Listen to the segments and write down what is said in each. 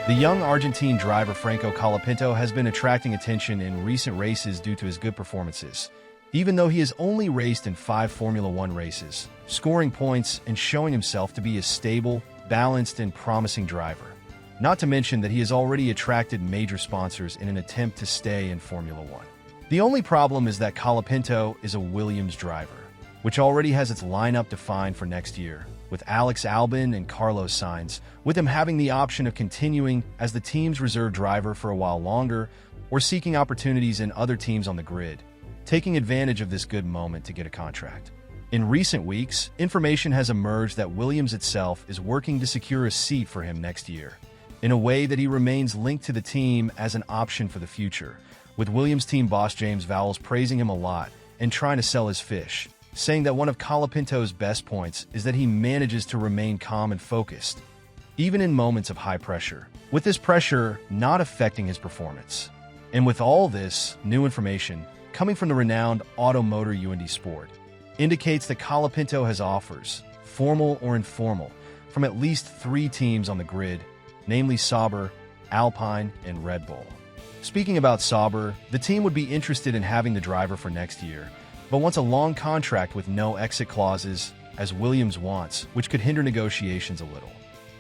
The young Argentine driver Franco Colapinto has been attracting attention in recent races due to his good performances, even though he has only raced in 5 Formula One races, scoring points and showing himself to be a stable, balanced, and promising driver. Not to mention that he has already attracted major sponsors in an attempt to stay in Formula One. The only problem is that Colapinto is a Williams driver, which already has its lineup defined for next year, with Albon and Carlos Sainz, with him having the option of continuing as the team's reserve driver for a while longer or seeking opportunities in other teams on the grid, taking advantage of this good moment to get a contract. In recent weeks, information has emerged that Williams itself is working to secure a seat for him next year, in a way that he remains linked to the team as an option for the future, with Williams team boss James Vowles praising him a lot and trying to sell his fish, saying that one of Colapinto's best points is that he manages to remain calm and focused, even in moments of high pressure, with this pressure not affecting his performance. And with all this new information coming from the renowned Automotor UND Sport, indicates that Colapinto has offers, formal or informal, from at least 3 teams on the grid, namely Sauber, Alpine, and Red Bull. Speaking about Sauber, the team would be interested in having the driver for next year, but wants a long contract with no exit clauses, as Williams wants, which could hinder negotiations a little.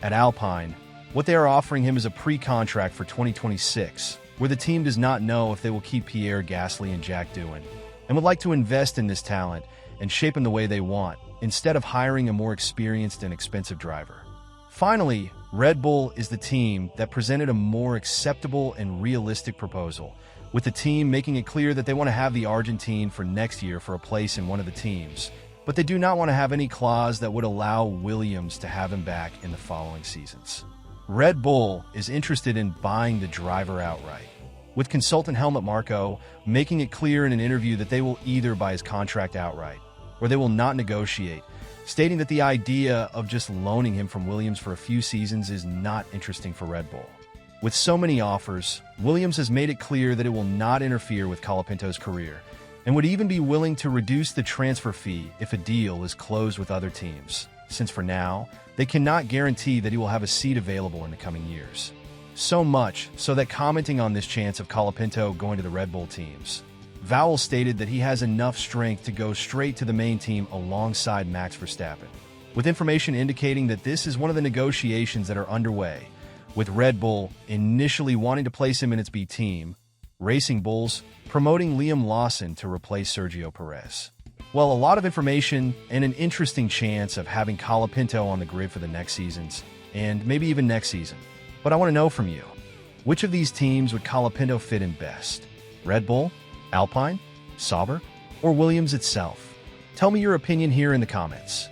At Alpine, what they are offering him is a pre-contract for 2026, where the team does not know if they will keep Pierre Gasly and Jack Doohan, and would like to invest in this talent and shape him the way they want, instead of hiring a more experienced and expensive driver. Finally, Red Bull is the team that presented a more acceptable and realistic proposal, with the team making it clear that they want to have the Argentine for next year for a place in one of the teams, but they do not want to have any clause that would allow Williams to have him back in the following seasons. Red Bull is interested in buying the driver outright, with consultant Helmut Marko making it clear in an interview that they will either buy his contract outright or they will not negotiate, stating that the idea of just loaning him from Williams for a few seasons is not interesting for Red Bull. With so many offers, Williams has made it clear that it will not interfere with Colapinto's career, and would even be willing to reduce the transfer fee if a deal is closed with other teams, since for now, they cannot guarantee that he will have a seat available in the coming years. So much so that commenting on this chance of Colapinto going to the Red Bull teams, Vowles stated that he has enough strength to go straight to the main team alongside Max Verstappen, with information indicating that this is one of the negotiations that are underway, with Red Bull initially wanting to place him in its B team, Racing Bulls promoting Liam Lawson to replace Sergio Perez. Well, a lot of information and an interesting chance of having Colapinto on the grid for the next seasons, and maybe even next season. But I want to know from you, which of these teams would Colapinto fit in best? Red Bull, Alpine, Sauber, or Williams itself? Tell me your opinion here in the comments.